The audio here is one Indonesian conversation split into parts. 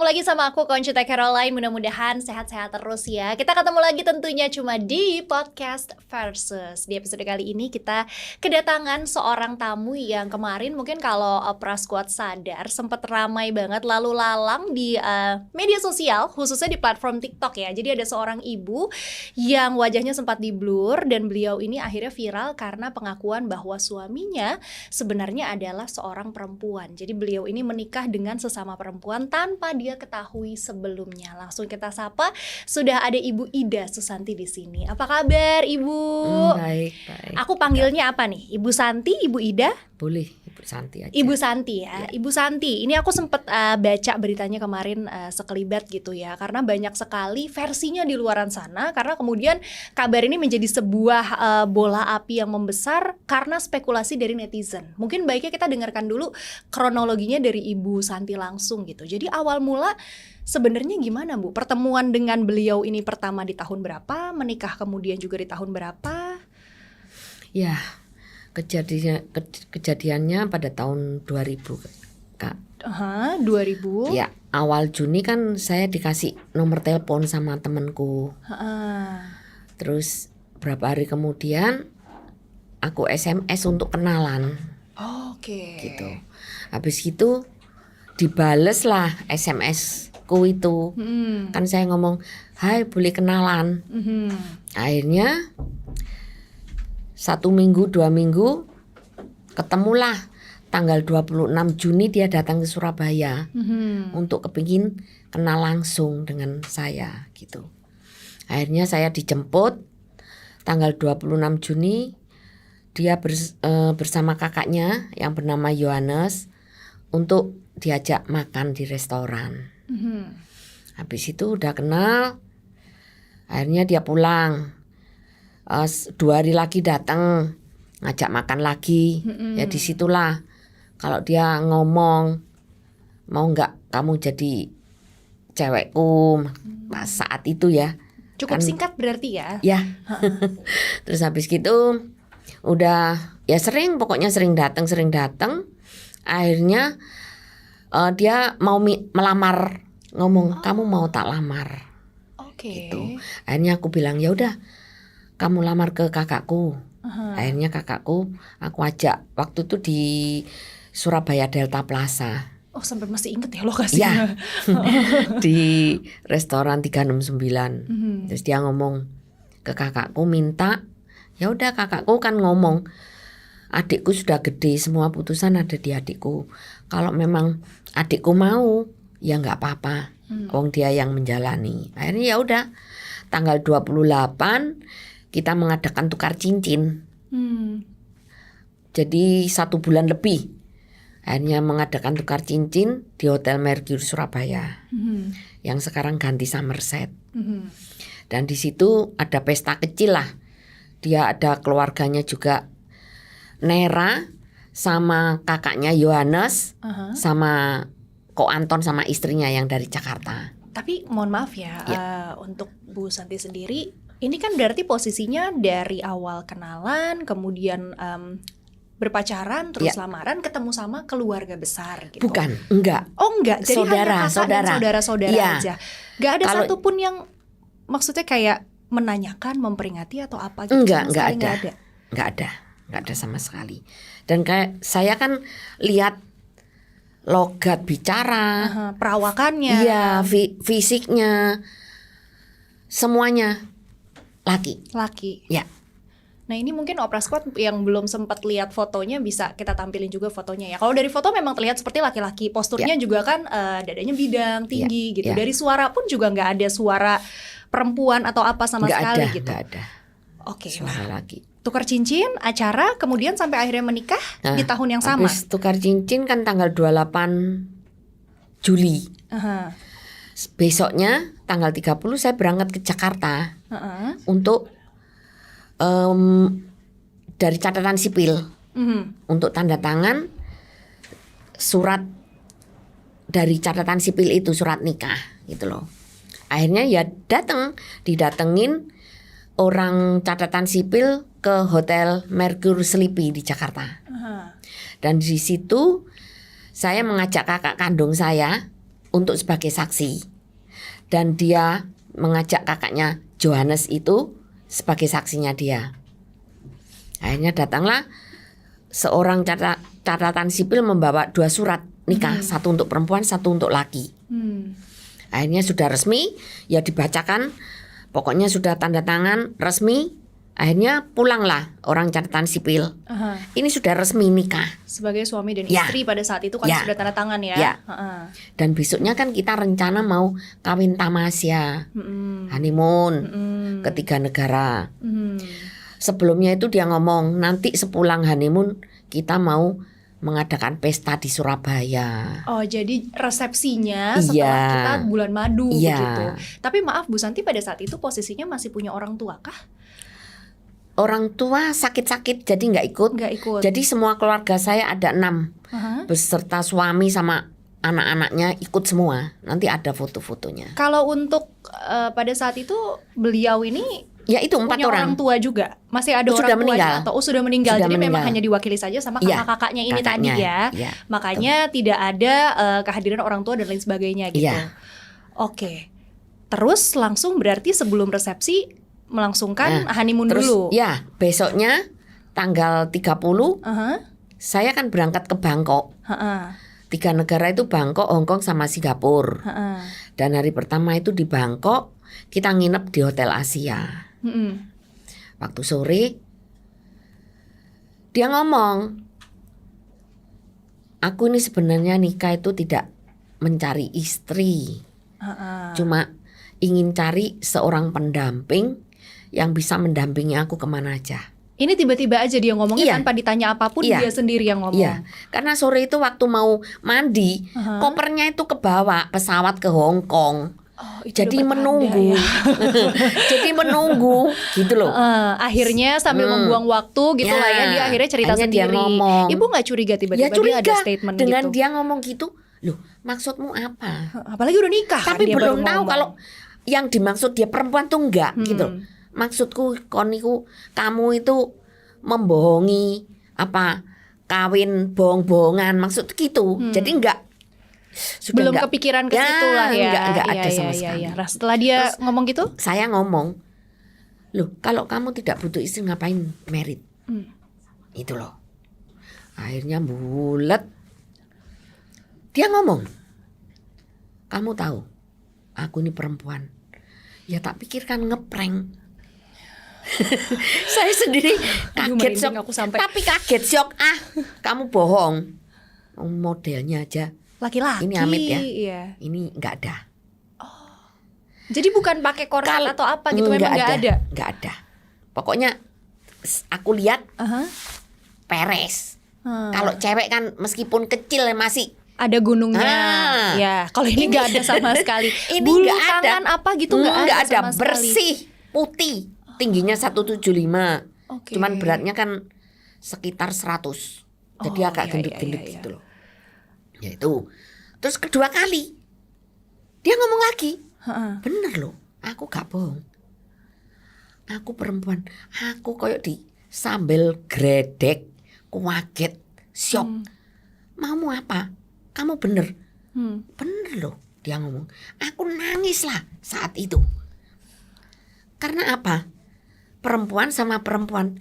lagi sama aku Conchita Caroline. Mudah-mudahan sehat-sehat terus ya. Kita ketemu lagi tentunya cuma di Podcast Versus. Di episode kali ini kita kedatangan seorang tamu yang kemarin mungkin kalau Prasquad sadar sempat ramai banget lalu lalang di media sosial, khususnya di platform TikTok ya. Jadi ada seorang ibu yang wajahnya sempat di-blur dan beliau ini akhirnya viral karena pengakuan bahwa suaminya sebenarnya adalah seorang perempuan. Jadi beliau ini menikah dengan sesama perempuan tanpa dia ketahui sebelumnya. Langsung kita sapa, sudah ada Ibu Ida Susanti di sini. Apa kabar Ibu? Baik. Aku panggilnya apa nih? Ibu Santi, Ibu Ida? Boleh, Ibu Santi aja. Ibu Santi ya. Ibu Santi, ini aku sempat baca beritanya kemarin sekelibat gitu ya. Karena banyak sekali versinya di luaran sana. Karena kemudian kabar ini menjadi sebuah bola api yang membesar karena spekulasi dari netizen. Mungkin baiknya kita dengarkan dulu kronologinya dari Ibu Santi langsung gitu. Jadi awal mula sebenarnya gimana Bu? Pertemuan dengan beliau ini pertama di tahun berapa? Menikah kemudian juga di tahun berapa? Ya, kejadiannya pada tahun 2000, Kak. 2000. Ya, awal Juni kan saya dikasih nomor telepon sama temanku. Terus berapa hari kemudian aku SMS untuk kenalan. Oke. Gitu. Habis itu dibales lah SMS-ku itu. Kan saya ngomong, "Hai, boleh kenalan." Akhirnya 1 minggu 2 minggu ketemulah tanggal 26 Juni dia datang ke Surabaya untuk kepingin kenal langsung dengan saya gitu. Akhirnya saya dijemput tanggal 26 Juni dia bersama kakaknya yang bernama Yohanes untuk diajak makan di restoran. Habis itu udah kenal, akhirnya dia pulang. 2 hari lagi datang ngajak makan lagi. Ya disitulah kalau dia ngomong, mau nggak kamu jadi cewekku saat itu ya. Cukup singkat berarti ya. Ya. Terus habis gitu udah ya pokoknya sering datang. Akhirnya dia mau melamar, ngomong kamu mau tak lamar. Oke. Gitu. Akhirnya aku bilang ya udah kamu lamar ke kakakku. Akhirnya kakakku aku ajak waktu itu di Surabaya Delta Plaza. Oh, sampai masih inget ya lokasinya. Ya. Di restoran 369. Terus dia ngomong ke kakakku minta, ya udah kakakku kan ngomong, adikku sudah gede, semua putusan ada di adikku. Kalau memang adikku mau, ya nggak apa-apa. Wong dia yang menjalani. Akhirnya ya udah tanggal 28 kita mengadakan tukar cincin. Jadi 1 bulan lebih. Akhirnya mengadakan tukar cincin di Hotel Mercure Surabaya. Yang sekarang ganti Somerset. Dan di situ ada pesta kecil lah. Dia ada keluarganya juga, Nera sama kakaknya Yohanes, sama Ko Anton sama istrinya yang dari Jakarta. Tapi mohon maaf ya, untuk Bu Santi sendiri, ini kan berarti posisinya dari awal kenalan, kemudian berpacaran, terus lamaran, ketemu sama keluarga besar gitu. Bukan, enggak. Oh enggak, jadi hanya kakak dan saudara-saudara aja. Gak ada satupun yang maksudnya kayak menanyakan, memperingati atau apa gitu? Enggak ada sama sekali. Dan kayak saya kan lihat logat bicara, perawakannya, iya, fisiknya, semuanya laki. Ya. Nah ini mungkin Prasquad yang belum sempat lihat fotonya bisa kita tampilin juga fotonya ya. Kalau dari foto memang terlihat seperti laki-laki, posturnya juga kan dadanya bidang, tinggi gitu. Dari suara pun juga nggak ada suara perempuan atau apa sama sekali gitu. Nggak ada. Oke. Suara laki. Tukar cincin, acara, kemudian sampai akhirnya menikah di tahun yang sama. Habis tukar cincin kan tanggal 28 Juli. Besoknya tanggal 30 saya berangkat ke Jakarta untuk dari catatan sipil untuk tanda tangan surat dari catatan sipil itu, surat nikah gitu loh. Akhirnya ya didatengin orang catatan sipil ke Hotel Mercure Sleepy di Jakarta. Dan di situ saya mengajak kakak kandung saya untuk sebagai saksi. Dan dia mengajak kakaknya Johannes itu sebagai saksinya dia. Akhirnya datanglah seorang catatan sipil membawa 2 surat nikah, satu untuk perempuan, satu untuk laki. Akhirnya sudah resmi, ya dibacakan, pokoknya sudah tanda tangan resmi. Akhirnya pulanglah orang catatan sipil. Ini sudah resmi nikah sebagai suami dan Ya. istri pada saat itu kan Ya. sudah tanda tangan ya. Ya. Dan besoknya kan kita rencana mau kawin tamasya, honeymoon ke 3 negara. Sebelumnya itu dia ngomong nanti sepulang honeymoon kita mau mengadakan pesta di Surabaya. Oh, jadi resepsinya setelah Iya. kita bulan madu Iya. begitu. Tapi maaf Bu Santi, pada saat itu posisinya masih punya orang tua kah? Orang tua sakit-sakit jadi nggak ikut. Nggak ikut. Jadi semua keluarga saya ada 6 beserta suami sama anak-anaknya ikut semua. Nanti ada foto-fotonya. Kalau untuk pada saat itu beliau ini Ya itu 4 punya orang orang. tua juga, masih ada Sudah orang tuanya meninggal. atau sudah meninggal. Sudah Jadi memang meninggal. hanya diwakili saja sama Iya, kakak-kakaknya ini kakaknya, tadi ya. iya, Makanya tidak ada kehadiran orang tua dan lain sebagainya gitu. Iya. Oke. Terus langsung berarti sebelum resepsi melangsungkan Nah, honeymoon Terus dulu. ya besoknya tanggal 30 Aha, saya kan berangkat ke Bangkok. ha-ha, 3 negara itu Bangkok, Hong Kong sama Singapura. ha-ha. Dan hari pertama itu di Bangkok kita nginep di Hotel Asia. Mm-mm. Waktu sore dia ngomong, aku ini sebenarnya nikah itu tidak mencari istri, Ha-ha. cuma ingin cari seorang pendamping yang bisa mendampingi aku kemana aja. Ini tiba-tiba aja dia ngomongnya Iya. tanpa ditanya apapun, Iya. dia sendiri yang ngomong. Iya, karena sore itu waktu mau mandi, Aha. kopernya itu kebawa pesawat ke Hong Kong. Oh, itu Jadi udah pertanda menunggu, ya. jadi menunggu, gitu loh. Akhirnya sambil membuang waktu gitu lah ya, dia akhirnya cerita akhirnya dia sendiri. ngomong. Ibu nggak curiga tiba-tiba Ya dia curiga ada statement dengan gitu? dia ngomong gitu. Loh, maksudmu apa? Apalagi udah nikah kan Tapi dia belum baru tahu ngomong. kalau yang dimaksud dia perempuan tuh enggak gitu. Maksudku koniku kamu itu membohongi apa kawin bohong-bohongan maksud gitu. Jadi enggak sudah belum enggak, kepikiran ke situ lah ya. enggak Iya, ada sama iya, sekali. iya. Nah, setelah dia Terus ngomong gitu, saya ngomong, loh kalau kamu tidak butuh istri ngapain merit? Itu loh. Akhirnya bulet. Dia ngomong, kamu tahu, aku ini perempuan. Ya tak pikirkan ngeprank. Saya sendiri Aduh, kaget merinding syok. aku sampai. Tapi kaget syok. Kamu bohong. Modelnya aja. laki-laki. Ini Amit ya. Iya. Ini nggak ada. Jadi bukan pakai korset atau apa gitu, memang nggak ada. Nggak ada. Pokoknya aku lihat Aha. peres. Kalau cewek kan meskipun kecil masih Ada gunungnya. Ah. Ya, kalau ini nggak ada sama sekali. Ini Bulu nggak ada. tangan apa gitu nggak ada sama sekali. bersih, putih. Tingginya 175. Oke. Cuman beratnya kan sekitar 100. Jadi Oh, agak iya, gendut-gendut iya, iya. gitu loh. Ya itu. Terus kedua kali dia ngomong lagi. Ha-ha. Bener loh, aku gak bohong. Aku perempuan. Aku koyok di sambal gredek, kaget, syok. Maumu apa? Kamu bener. Bener loh dia ngomong. Aku nangis lah saat itu. Karena apa? Perempuan sama perempuan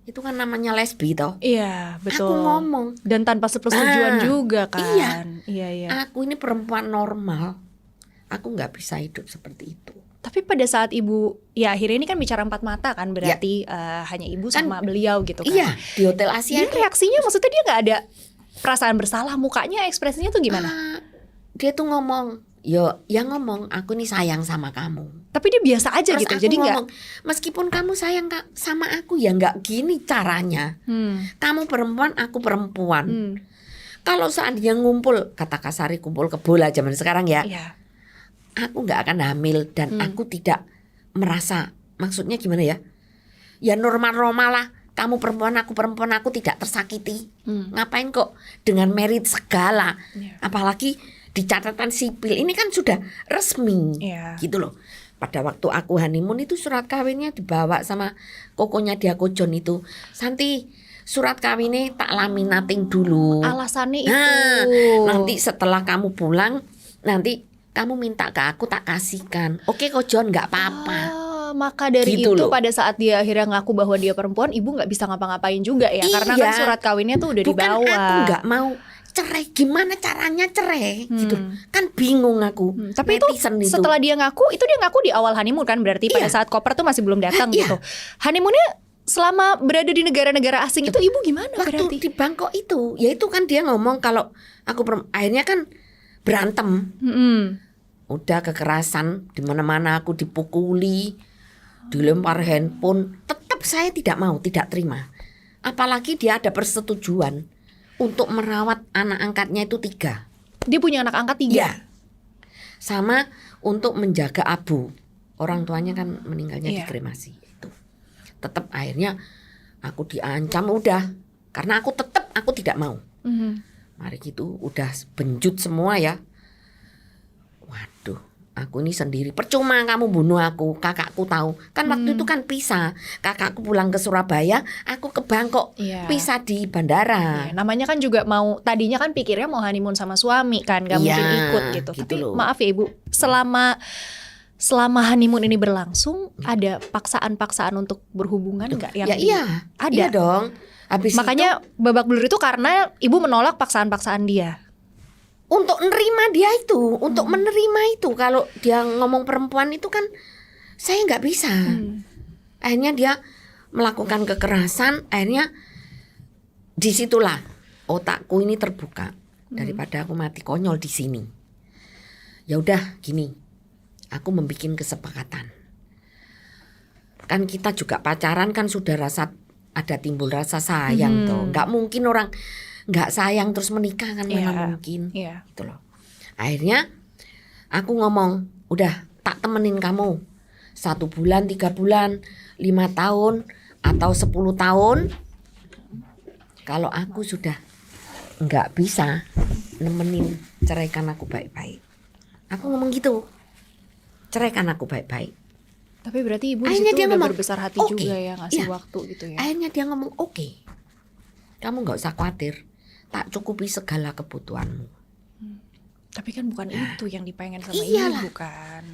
itu kan namanya lesbi toh. Iya, betul. Aku ngomong, Dan tanpa sepersetujuan Ah, juga kan. iya. Iya, iya. aku ini perempuan normal. Aku nggak bisa hidup seperti itu. Tapi pada saat ibu, ya akhirnya ini kan bicara empat mata kan, berarti hanya ibu sama beliau gitu kan. Iya, di Hotel Asia. Dia reaksinya maksudnya dia nggak ada perasaan bersalah, mukanya ekspresinya tuh gimana? Dia tuh ngomong, yo, yang ngomong aku ini sayang sama kamu. Tapi dia biasa aja Terus gitu, aku jadi nggak. ngomong, meskipun kamu sayang sama aku ya nggak gini caranya. Kamu perempuan, aku perempuan. Kalau seandainya ngumpul, kata kasari kumpul kebo lah zaman sekarang ya, Iya. aku nggak akan hamil dan aku tidak merasa, maksudnya gimana ya? Ya normal-normal lah. Kamu perempuan, aku tidak tersakiti. Ngapain kok dengan merit segala? Iya. Apalagi di catatan sipil ini kan sudah resmi, Iya. gitu loh. Pada waktu aku honeymoon itu surat kawinnya dibawa sama kokonya Diakojon itu. Santi, surat kawinnya tak laminating dulu. Alasannya itu. Nah, nanti setelah kamu pulang, nanti kamu minta ke aku tak kasihkan. Oke kok John, nggak apa-apa. Maka dari Gitu itu loh. pada saat dia akhirnya ngaku bahwa dia perempuan, ibu nggak bisa ngapa-ngapain juga ya, karena kan Iya. surat kawinnya tuh udah Bukan dibawa. aku nggak mau cerai, gimana caranya cerai gitu. Kan bingung aku. Tapi itu Netizen setelah dia ngaku, itu dia ngaku di awal honeymoon kan, berarti pada Iya. saat koper tuh masih belum datang Iya. gitu. Honeymoonnya selama berada di negara-negara asing itu ibu gimana waktu berarti? di Bangkok itu, ya itu kan dia ngomong kalau aku akhirnya kan berantem. Udah kekerasan, di mana-mana aku dipukuli, dilempar handphone, tetap saya tidak mau, tidak terima. Apalagi dia ada persetujuan untuk merawat anak angkatnya itu 3. Dia punya anak angkat 3. Iya. Sama untuk menjaga abu. Orang tuanya kan meninggalnya Iya. dikremasi itu. Tetap akhirnya aku diancam udah, karena aku tidak mau. Mari gitu, udah benjut semua ya. Waduh, aku ini sendiri. Percuma kamu bunuh aku, kakakku tahu. Kan waktu itu kan pisah. Kakakku pulang ke Surabaya, aku ke Bangkok. Iya. Pisah di bandara. Ya, namanya kan juga mau, tadinya kan pikirnya mau honeymoon sama suami kan, gak Iya, mungkin ikut gitu. gitu Tapi loh. maaf ya ibu, selama honeymoon ini berlangsung, ada paksaan-paksaan untuk berhubungan nggak yang Ya iya, ada? iya dong. Habis Makanya babak belur itu karena ibu menolak paksaan-paksaan dia. untuk menerima dia itu, untuk menerima itu. Kalau dia ngomong perempuan itu kan saya nggak bisa. Akhirnya dia melakukan kekerasan. Akhirnya disitulah otakku ini terbuka. Daripada aku mati konyol di sini. Ya udah gini, aku membuat kesepakatan. Kan kita juga pacaran kan sudah ada timbul rasa sayang tuh. Nggak mungkin orang nggak sayang terus menikah kan, mana mungkin. Iya. Gitu loh. Akhirnya aku ngomong, udah tak temenin kamu 1 bulan, 3 bulan, 5 tahun atau 10 tahun. Kalau aku sudah nggak bisa nemenin, ceraikan aku baik-baik. Aku ngomong gitu, ceraikan aku baik-baik. Tapi berarti ibu Akhirnya disitu dia udah ngomong, berbesar hati "Oke." juga ya, ngasih Iya. waktu gitu ya. Akhirnya dia ngomong, oke, kamu nggak usah khawatir, tak cukupi segala kebutuhanmu. Tapi kan bukan itu yang dipengen sama Iyalah. ibu kan.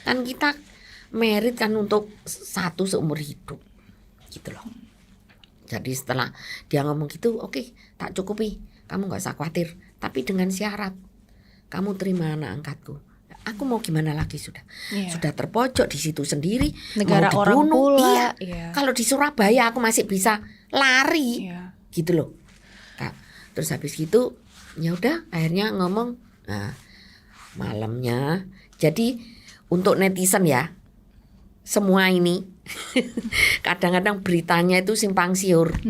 Kan kita merit kan untuk satu seumur hidup, gitu loh. Jadi setelah dia ngomong gitu, oke, tak cukupi, kamu nggak usah khawatir, tapi dengan syarat kamu terima anak angkatku. Aku mau gimana lagi sudah, Iya. sudah terpojok di situ sendiri, Negara mau orang dibunuh. pula. Iya. Iya. Kalau di Surabaya aku masih bisa lari, Iya. gitu loh. Kak, terus habis gitu, ya udah, akhirnya ngomong. Nah, malamnya, jadi untuk netizen ya, semua ini kadang-kadang beritanya itu simpang siur.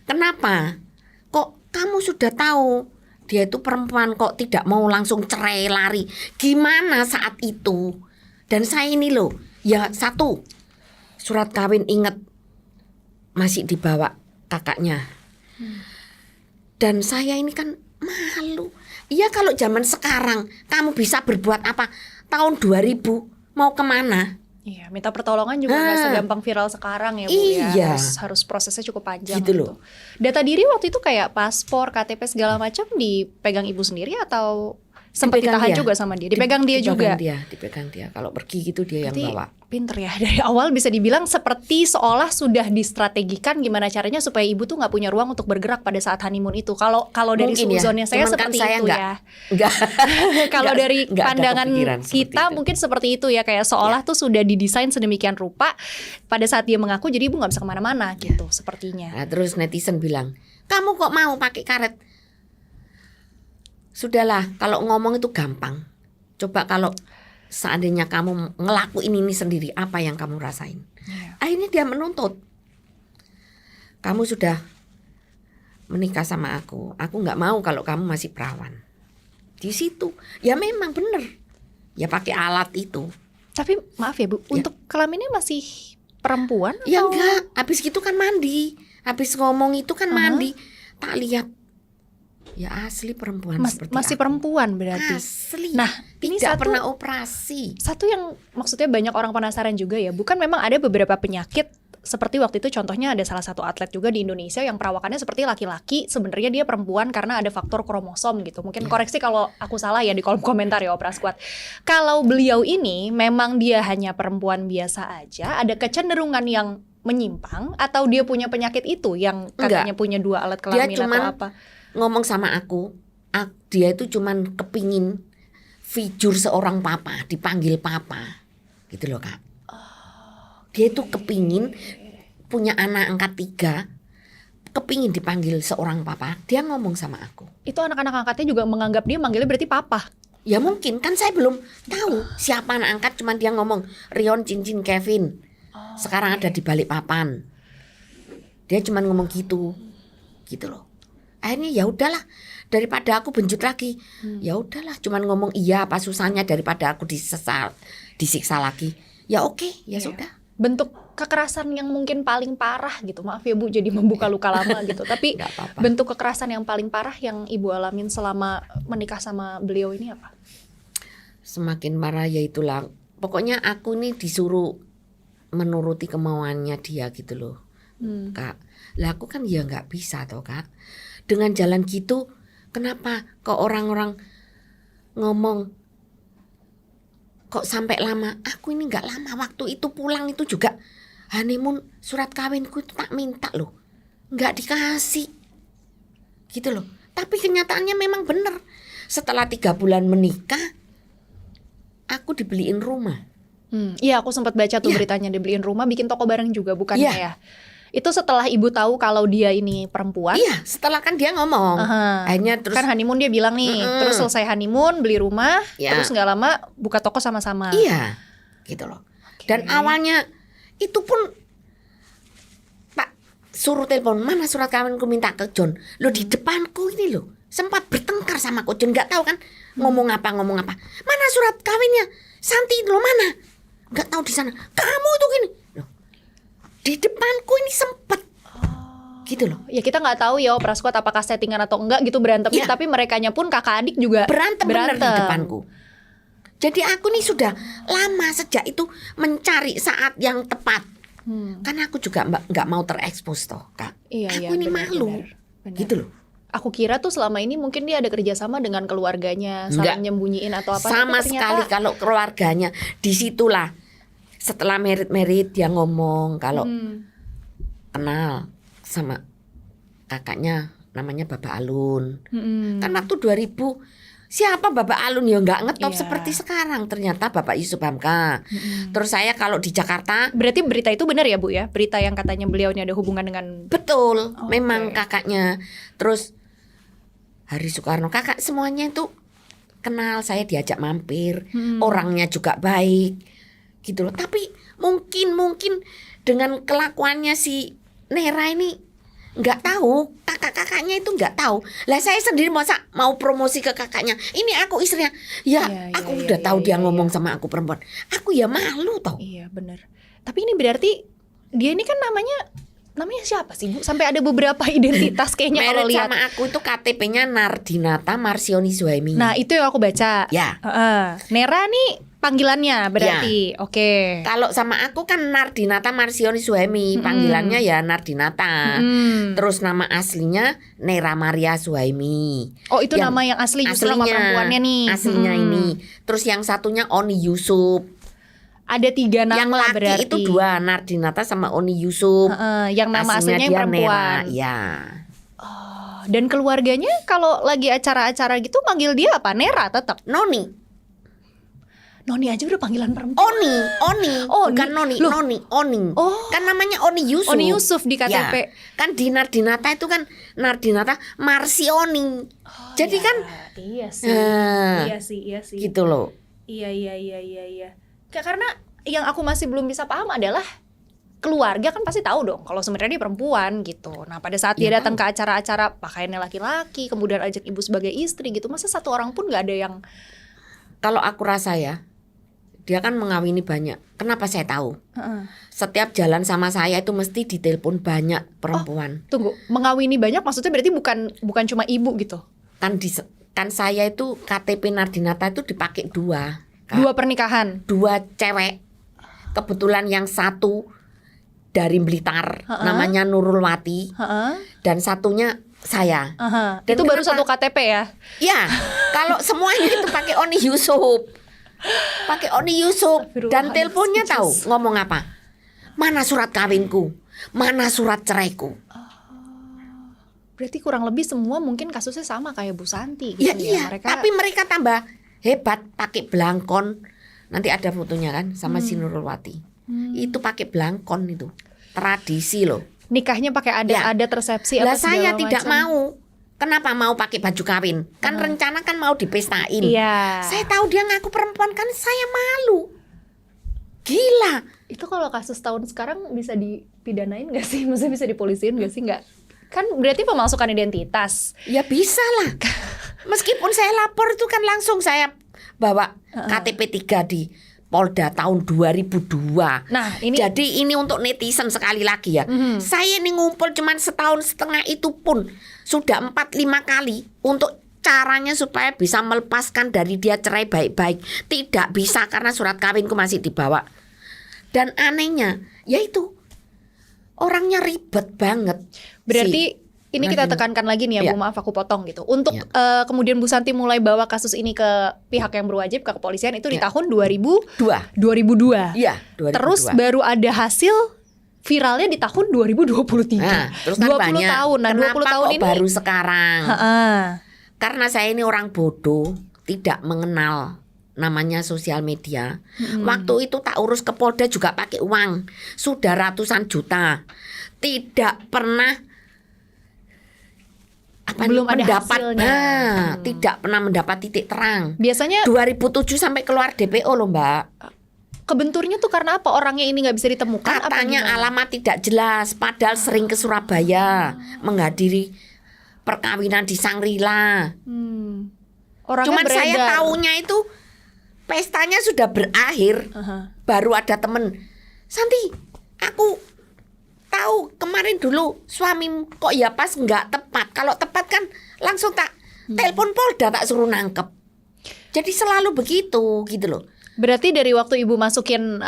Kenapa? Kok kamu sudah tahu dia itu perempuan kok tidak mau langsung cerai lari? Gimana saat itu? Dan saya ini loh, ya satu, surat kawin ingat masih dibawa kakaknya. Dan saya ini kan malu. Iya kalau zaman sekarang kamu bisa berbuat apa? Tahun 2000 mau kemana? Iya, minta pertolongan juga nggak segampang viral sekarang ya Bu Iya. ya. Harus prosesnya cukup panjang Gitu loh. Data diri waktu itu kayak paspor, KTP segala macam dipegang ibu sendiri atau sempat Dipegang ditahan dia. juga sama dia? Dipegang dia juga. Dipegang dia. Kalau pergi gitu dia yang Berarti bawa. pinter ya, dari awal bisa dibilang seperti seolah sudah distrategikan gimana caranya supaya ibu tuh nggak punya ruang untuk bergerak pada saat honeymoon itu. Kalau dari Mungkin ya. suzonnya saya Cuman kan seperti saya itu enggak. ya. Enggak. Kalau Enggak- dari enggak ada pandangan kepikiran seperti kita itu. mungkin seperti itu ya, kayak seolah tuh sudah didesain sedemikian rupa pada saat dia mengaku, jadi ibu nggak bisa kemana-mana gitu sepertinya. Nah, terus netizen bilang, kamu kok mau pakai karet? Sudahlah, kalau ngomong itu gampang. Coba kalau seandainya kamu ngelakuin ini sendiri, apa yang kamu rasain? Iya. Akhirnya dia menuntut. Kamu sudah menikah sama aku nggak mau kalau kamu masih perawan. Di situ, ya memang bener. Ya pakai alat itu. Tapi maaf ya Bu, untuk kelaminnya masih perempuan Ya atau? enggak, habis gitu kan mandi. Habis ngomong itu kan mandi. Tak lihat. Ya asli perempuan seperti Masih aku. perempuan berarti. Asli. Nah, ini tidak satu- pernah operasi. Satu yang maksudnya banyak orang penasaran juga ya, bukan memang ada beberapa penyakit seperti waktu itu contohnya ada salah satu atlet juga di Indonesia yang perawakannya seperti laki-laki, sebenarnya dia perempuan karena ada faktor kromosom gitu. Mungkin koreksi kalau aku salah ya di kolom komentar ya Opera Squad. Kalau beliau ini memang dia hanya perempuan biasa aja, ada kecenderungan yang menyimpang atau dia punya penyakit itu yang katanya punya 2 alat kelamin atau apa? Ngomong sama aku, dia itu cuman kepingin figur seorang papa, dipanggil papa, gitu loh Kak. Dia itu kepingin punya anak angkat 3, kepingin dipanggil seorang papa. Dia ngomong sama aku. Itu anak-anak angkatnya juga menganggap dia manggilnya berarti papa. Ya mungkin, kan saya belum tahu siapa anak angkat. Cuman dia ngomong Rion Cincin Kevin sekarang ada di Balikpapan. Dia cuman ngomong gitu loh. Akhirnya ya udahlah, daripada aku benjut lagi, ya udahlah, cuman ngomong iya apa susahnya daripada aku disiksa lagi. Ya oke, ya sudah. Bentuk kekerasan yang mungkin paling parah gitu, maaf ya Bu jadi membuka luka lama gitu, tapi bentuk kekerasan yang paling parah yang Ibu alamin selama menikah sama beliau ini apa? Semakin marah ya itulah, pokoknya aku nih disuruh menuruti kemauannya dia gitu loh. Kak, lah aku kan ya nggak bisa toh Kak, dengan jalan gitu. Kenapa kok orang-orang ngomong kok sampai lama? Aku ini nggak lama, waktu itu pulang itu juga honeymoon, surat kawinku itu tak minta loh, nggak dikasih gitu loh. Tapi kenyataannya memang bener, setelah 3 bulan menikah aku dibeliin rumah. Iya, aku sempat baca tuh beritanya, dibeliin rumah, bikin toko bareng juga bukannya ya? Itu setelah Ibu tahu kalau dia ini perempuan? Iya, setelah kan dia ngomong. Akhirnya terus kan honeymoon dia bilang nih, terus selesai honeymoon beli rumah, terus nggak lama buka toko sama-sama. Iya, gitu loh. Dan awalnya itu pun Pak suruh telepon, mana surat kawinku minta ke John. Lo di depanku ini loh, sempat bertengkar sama Ko John, nggak tahu kan ngomong apa. Mana surat kawinnya? Santi lo mana? Nggak tahu di sana. Kamu itu gini. Di depanku ini sempet gitu loh. Ya kita nggak tahu ya Opera Squad apakah settingan atau enggak gitu berantemnya, tapi merekanya pun kakak adik juga berantem. Bener di depanku. Jadi aku nih sudah lama sejak itu mencari saat yang tepat. Karena aku juga nggak mau terekspos toh Kak. Aku ini malu gitu loh. Aku kira tuh selama ini mungkin dia ada kerjasama dengan keluarganya, saling nyembunyiin atau apa. Sama sekali kalau keluarganya disitulah. Setelah merit dia ngomong kalau kenal sama kakaknya namanya Bapak Alun. Kan waktu 2000 siapa Bapak Alun ya nggak ngetop seperti sekarang. Ternyata Bapak Yusuf Hamka. Terus saya kalau di Jakarta. Berarti berita itu benar ya Bu ya? Berita yang katanya beliau ini ada hubungan dengan. Betul, memang kakaknya. Terus Hari Soekarno kakak semuanya itu kenal, saya diajak mampir. Orangnya juga baik. Gitu loh. Tapi mungkin dengan kelakuannya si Nera ini nggak tahu, kakak-kakaknya itu nggak tahu. Lah saya sendiri masa mau promosi ke kakaknya, ini aku istrinya ya, aku udah tahu dia ngomong sama aku perempuan, aku ya malu tau. Iya benar. Tapi ini berarti dia ini kan namanya siapa sih Bu? Sampai ada beberapa identitas kayaknya kalau lihat. Sama aku itu KTP-nya Nardinata Marsioni Suhaimi. Nah itu yang aku baca. Ya. Nera nih panggilannya berarti. Oke. Kalau sama aku kan Nardinata Marsioni Suhaimi, panggilannya ya Nardinata. Terus nama aslinya Nera Maria Suhaimi. Oh itu nama yang asli justru nama perempuannya nih. Aslinya ini. Terus yang satunya Oni Yusuf. Ada 3 nama yang laki berarti. Itu 2, Nardinata sama Oni Yusuf. Yang nama aslinya yang perempuan. Nera, ya. Dan keluarganya kalau lagi acara-acara gitu manggil dia apa? Nera tetap. Noni aja udah panggilan perempuan. Oni. Bukan Noni, Oni. Kan namanya Oni Yusuf. Oni Yusuf di KTP. Ya, kan di Nardinata itu kan Nardinata Marsioni. Jadi kan iya sih. Gitu loh. Iya. Karena yang aku masih belum bisa paham adalah keluarga kan pasti tahu dong kalau sebenarnya dia perempuan gitu. Nah pada saat dia datang ke acara-acara pakaiannya laki-laki, kemudian ajak ibu sebagai istri gitu, masa satu orang pun nggak ada yang. Kalau aku rasa ya, dia kan mengawini banyak. Kenapa saya tahu? Setiap jalan sama saya itu mesti ditelepon banyak perempuan. Tunggu, mengawini banyak maksudnya berarti bukan cuma ibu gitu? Kan saya itu KTP Nardinata itu dipakai 2. 2 pernikahan? 2 cewek. Kebetulan yang satu dari Blitar, namanya Nurulwati, dan satunya saya. Dan itu baru satu KTP ya? Ya, kalau semuanya itu pakai Oni Yusuf. Pakai Oni Yusuf. Dan teleponnya tahu ngomong apa? Mana surat kawinku? Mana surat ceraiku? Berarti kurang lebih semua mungkin kasusnya sama kayak Bu Santi gitu Ya, ya. iya. Tapi mereka tambah hebat, pakai belangkon. Nanti ada fotonya kan sama si Nurulwati. Itu pakai belangkon itu. Tradisi loh. Nikahnya pakai adat resepsi Lah apa saya segala tidak macam. mau. Kenapa mau pakai baju kawin? Kan rencana kan mau dipestain. Iya. Saya tahu dia ngaku perempuan kan saya malu. Gila. Itu kalau kasus tahun sekarang bisa dipidanain gak sih? Maksudnya bisa dipolisiin gak sih? Nggak. Kan berarti pemalsukan identitas. Ya bisa lah. Meskipun saya lapor itu kan langsung saya bawa KTP 3 di Polda tahun 2002. Nah, ini Jadi ini untuk netizen sekali lagi ya. Saya ini ngumpul cuman setahun setengah itu pun sudah 4-5 kali untuk caranya supaya bisa melepaskan dari dia cerai baik-baik. Tidak bisa karena surat kawinku masih dibawa. Dan anehnya yaitu orangnya ribet banget. berarti ini kita tekankan lagi nih ya, Bu, maaf aku potong gitu. Untuk kemudian Bu Santi mulai bawa kasus ini ke pihak yang berwajib, ke kepolisian itu di tahun 2002. Iya, 2002. Terus baru ada hasil viralnya di tahun 2023. Nah, terus kan 20 banyak. tahun. Nah, Kenapa 20 tahun kok ini baru sekarang? Heeh. Karena saya ini orang bodoh, tidak mengenal namanya sosial media. Waktu itu tak urus ke Polda juga pakai uang. Sudah ratusan juta. Tidak pernah belum ada hasilnya. Tidak pernah mendapat titik terang. Biasanya 2007 sampai keluar DPO loh, Mbak. kebenturnya tuh karena apa? Orangnya ini nggak bisa ditemukan? Katanya alamat tidak jelas, padahal sering ke Surabaya menghadiri perkawinan di Sangrila. Orangnya Cuman saya beredar. taunya itu pestanya sudah berakhir. Baru ada temen, Santi, aku tahu kemarin dulu suami kok ya pas nggak tepat. Kalau tepat kan langsung tak telepon Polda, tak suruh nangkep. Jadi selalu begitu gitu loh. Berarti dari waktu Ibu masukin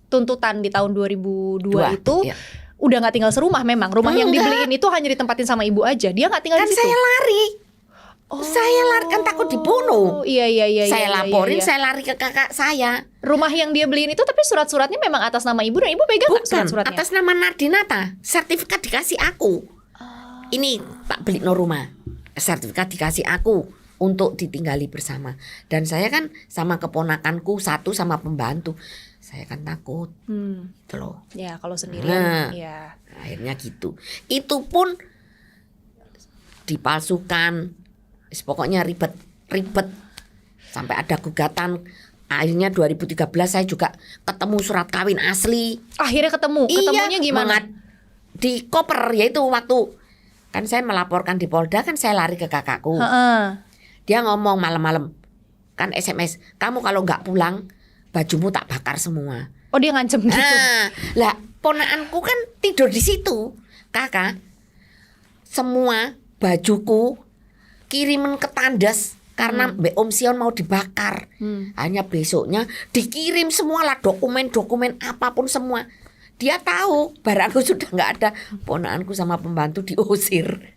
tuntutan di tahun 2002 itu iya. udah nggak tinggal serumah memang. Rumah yang Enggak. dibeliin itu hanya ditempatin sama Ibu aja. Dia nggak tinggal Kan di situ. saya lari. Saya lari kan takut dibunuh. Iya. Saya laporin, iya. saya lari ke kakak saya. Rumah yang dia beliin itu tapi surat-suratnya memang atas nama Ibu dan Ibu pegang nggak Bukan, surat-suratnya? atas nama Nardinata. Sertifikat dikasih aku. Ini tak beli no rumah. Sertifikat dikasih aku untuk ditinggali bersama. Dan saya kan sama keponakanku satu sama pembantu. Saya kan takut. Gitu loh. Ya kalau sendirian Nah. ya. Akhirnya gitu. Itu pun dipalsukan. Pokoknya ribet sampai ada gugatan. Akhirnya 2013 saya juga ketemu surat kawin asli. Akhirnya ketemunya gimana? Di koper, yaitu waktu kan saya melaporkan di Polda, kan saya lari ke kakakku. Dia ngomong malam-malam, kan SMS, kamu kalau nggak pulang bajumu tak bakar semua. Oh dia ngancem gitu. Lah ponakanku kan tidur di situ, kakak. Semua bajuku kirimin ke tandas karena Mbak Om Sion mau dibakar. Hanya besoknya dikirim semualah dokumen-dokumen apapun semua. Dia tahu barangku sudah nggak ada. Ponakanku sama pembantu diusir.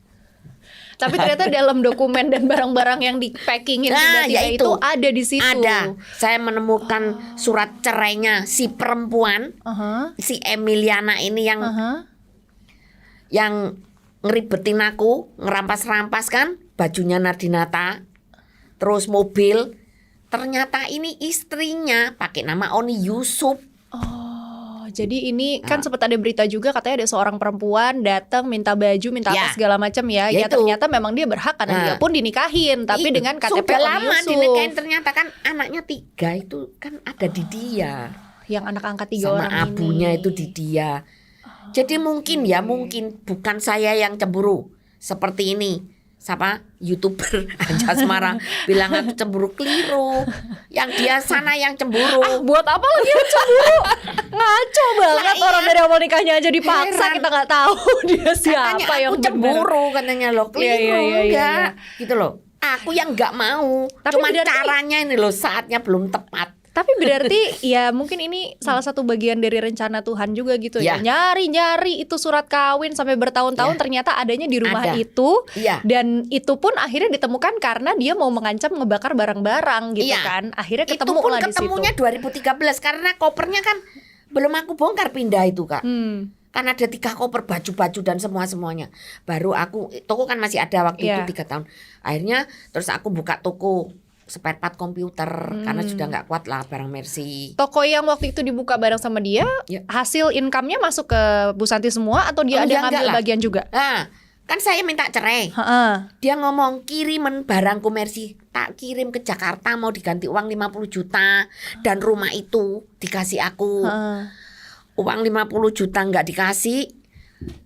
Tapi ternyata dalam dokumen dan barang-barang yang di packingin tiba-tiba ya itu ada di situ. Ada. Saya menemukan surat cerainya si perempuan, si Emiliana ini yang ngeribetin aku, ngerampas-rampas kan bajunya Nardinata, terus mobil. Ternyata ini istrinya pakai nama Oni Yusuf. Jadi ini kan sempat ada berita juga katanya ada seorang perempuan datang minta baju, minta apa segala macam ya. Ya itu. ternyata memang dia berhak karena dia pun dinikahin, tapi dengan KTP sudah Oni lama Yusuf. dinikahin, ternyata kan anaknya 3 itu kan ada di dia. Yang anak angkat 3 Sama orang abunya ini. itu di dia. Jadi mungkin bukan saya yang cemburu seperti ini. Siapa YouTuber Anjasmara bilang aku cemburu, keliru. Yang dia sana yang cemburu. Buat apa lagi yang cemburu? Ngaco banget, iya. orang dari awal nikahnya aja dipaksa. Heran. Kita nggak tahu dia Katanya siapa yang aku cemburu, katanya loh, keliru Iya. enggak. Gitu loh. Aku yang enggak mau. Tapi Cuman berarti- caranya ini loh, saatnya belum tepat. Tapi berarti ya mungkin ini salah satu bagian dari rencana Tuhan juga gitu ya. Ya. Nyari-nyari itu surat kawin sampai bertahun-tahun, ternyata adanya di rumah Ada. itu. Iya. Dan itu pun akhirnya ditemukan karena dia mau mengancam ngebakar barang-barang gitu Iya. kan. Akhirnya Itu ketemu pun lah di situ. ketemunya 2013 karena kopernya kan belum aku bongkar pindah itu Kak. Kan ada 3 koper baju-baju dan semua-semuanya. Baru aku, toko kan masih ada waktu Iya. itu 3 tahun. Akhirnya terus aku buka toko spare part komputer karena sudah nggak kuat lah barang Mercy. Toko yang waktu itu dibuka bareng sama dia, Ya. hasil income-nya masuk ke Bu Santi semua atau dia ada yang enggak ngambil lah. bagian juga? Nah, kan saya minta cerai. Heeh. Dia ngomong kirimin barangku Mercy, tak kirim ke Jakarta mau diganti uang 50 juta dan rumah itu dikasih aku. Heeh. Uang 50 juta nggak dikasih,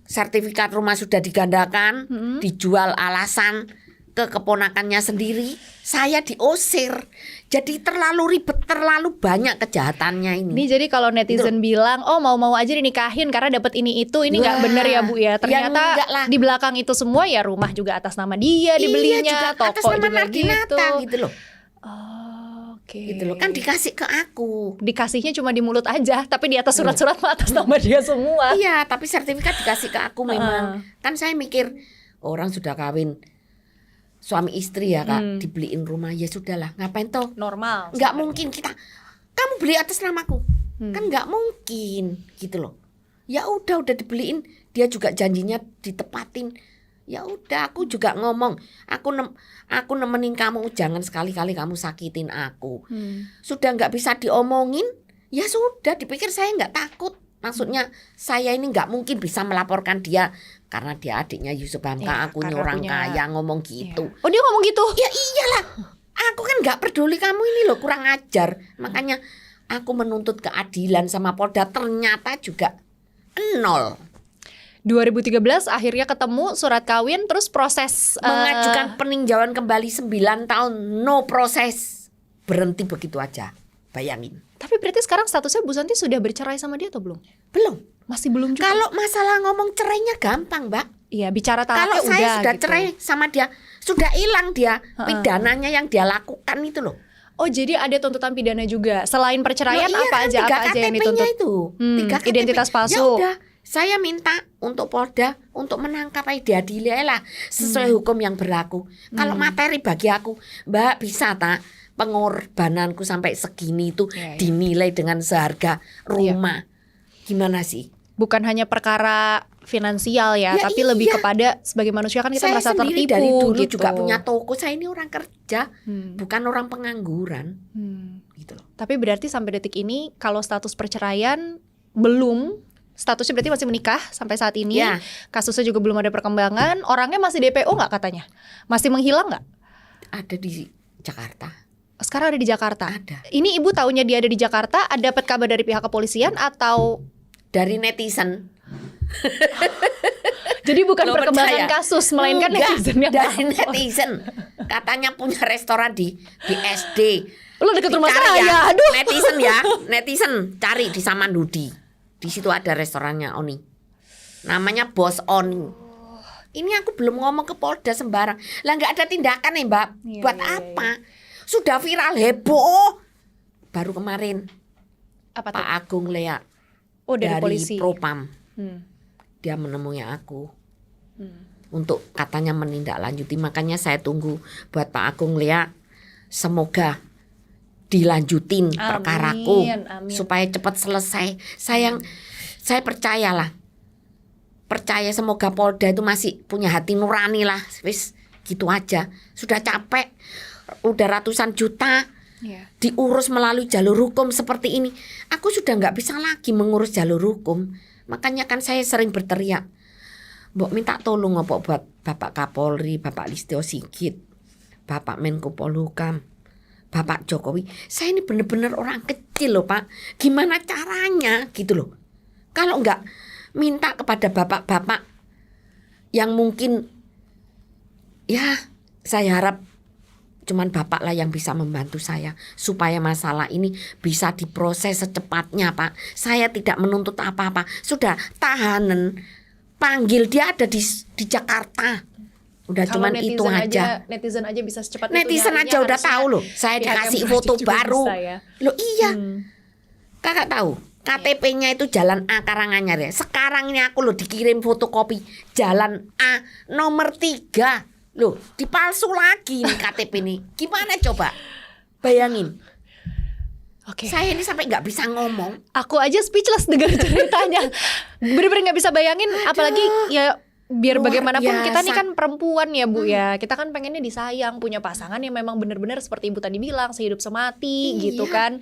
sertifikat rumah sudah digandakan, dijual alasan ke keponakannya sendiri, saya diusir. Jadi terlalu ribet, terlalu banyak kejahatannya ini. Ini jadi kalau netizen bilang, oh mau-mau aja dinikahin karena dapat ini itu, ini nggak Wah, bener ya Bu ya. ya Ternyata enggak lah. di belakang itu semua ya rumah juga atas nama dia dibelinya, Iya juga, atas toko nama juga Nardinata gitu. gitu loh. Oh, oke. Gitu loh, kan dikasih ke aku. Dikasihnya cuma di mulut aja, tapi di atas surat-surat mah atas nama dia semua. Iya, tapi sertifikat dikasih ke aku memang. Kan saya mikir orang sudah kawin suami istri ya Kak, dibeliin rumah ya sudahlah, ngapain toh? Normal. Nggak mungkin kamu beli atas namaku. Kan nggak mungkin gitu loh. Ya udah dibeliin, dia juga janjinya ditepatin. Ya udah, aku juga ngomong, aku nemenin kamu, jangan sekali-kali kamu sakitin aku. Sudah nggak bisa diomongin, ya sudah, dipikir saya nggak takut. Maksudnya saya ini nggak mungkin bisa melaporkan dia karena dia adiknya Yusuf Hamka, Iya, aku karena orang punya- kaya ngomong gitu. Oh dia ngomong gitu? Ya iyalah, aku kan nggak peduli kamu ini loh kurang ajar. Makanya aku menuntut keadilan sama Polda, ternyata juga 0. 2013 akhirnya ketemu surat kawin, terus proses Mengajukan peninjauan kembali 9 tahun, no proses, berhenti begitu aja. Bayangin. Tapi berarti sekarang statusnya Bu Santi sudah bercerai sama dia atau belum? Belum. Masih belum juga. Kalau masalah ngomong cerainya gampang, Mbak. Iya, bicara Kalau talaknya saya udah sudah gitu. cerai sama dia, sudah hilang dia pidananya yang dia lakukan itu loh. Oh, jadi ada tuntutan pidana juga. Selain perceraian Loh, iya apa kan, aja 3 apa aja yang KTP-nya dituntut? itu. 3 KTP. Identitas palsu. Ya udah, saya minta untuk Polda untuk menangkap diadili lah sesuai hukum yang berlaku. Kalau materi bagi aku, Mbak bisa tak pengorbananku sampai segini itu Iya, iya. dinilai dengan seharga rumah. Gimana sih? Bukan hanya perkara finansial ya, Ya tapi lebih iya. kepada sebagai manusia kan kita Saya merasa sendiri tertipu dari dulu gitu. juga punya toko. Saya ini orang kerja, Hmm. bukan orang pengangguran, gitu loh. Tapi berarti sampai detik ini kalau status perceraian belum, statusnya berarti masih menikah sampai saat ini. Ya. Kasusnya juga belum ada perkembangan. Orangnya masih DPO nggak katanya? Masih menghilang nggak? Ada di Jakarta. Sekarang ada di Jakarta. Ada. Ini ibu taunya dia ada di Jakarta, ada dapat kabar dari pihak kepolisian atau Dari netizen. jadi bukan Lo perkembangan percaya? kasus melainkan Enggak, netizen yang dari lapor. netizen. Katanya punya restoran di SD. Lo deket rumah Cari saya, ya, aduh. netizen ya, netizen cari di Samandudi. Di situ ada restorannya Oni. Namanya Bos Oni. Ini aku belum ngomong ke Polda sembarang. Lah nggak ada tindakan nih Mbak. Iya, Buat iya, apa? Sudah viral heboh. Baru kemarin Apa tuh? Pak Agung Lea Oh, dari dari polisi. Propam. Hmm. Dia menemui aku untuk katanya menindaklanjuti. Makanya saya tunggu buat Pak Agung Lea, semoga dilanjutin Amin, perkaraku amin. supaya cepat selesai. Saya percayalah, percaya semoga Polda itu masih punya hati nurani lah. Wis gitu aja. Sudah capek, udah ratusan juta Iya. diurus melalui jalur hukum seperti ini. Aku sudah nggak bisa lagi mengurus jalur hukum. Makanya kan saya sering berteriak, Mbok minta tolong apa buat Bapak Kapolri, Bapak Listio Sigit, Bapak Menko Polhukam, Bapak Jokowi. Saya ini benar-benar orang kecil loh Pak. Gimana caranya gitu loh. Kalau nggak minta kepada bapak-bapak yang mungkin ya saya harap cuman bapak lah yang bisa membantu saya supaya masalah ini bisa diproses secepatnya Pak. Saya tidak menuntut apa-apa. Sudah tahanan, panggil dia ada di Jakarta. Udah Kalau cuman itu aja. Netizen aja bisa secepat itu Netizen nyarinya, aja udah harusnya tahu loh. Saya pihak yang dikasih berwajib foto juga baru. bisa ya. Loh iya. Kakak tahu Iya. KTP-nya itu Jalan A Karanganyar ya. Sekarang ini aku loh dikirim fotokopi Jalan A nomor 3. Loh dipalsu lagi nih KTP ini. Gimana coba? Bayangin. Oke. Saya ini sampai nggak bisa ngomong. Aku aja speechless dengar ceritanya. Bener-bener nggak bisa bayangin. Apalagi ya biar Luar bagaimanapun kita nih biasa. kan perempuan ya Bu ya. Kita kan pengennya disayang, punya pasangan yang memang bener-bener seperti Ibu tadi bilang, sehidup semati gitu Iya. kan.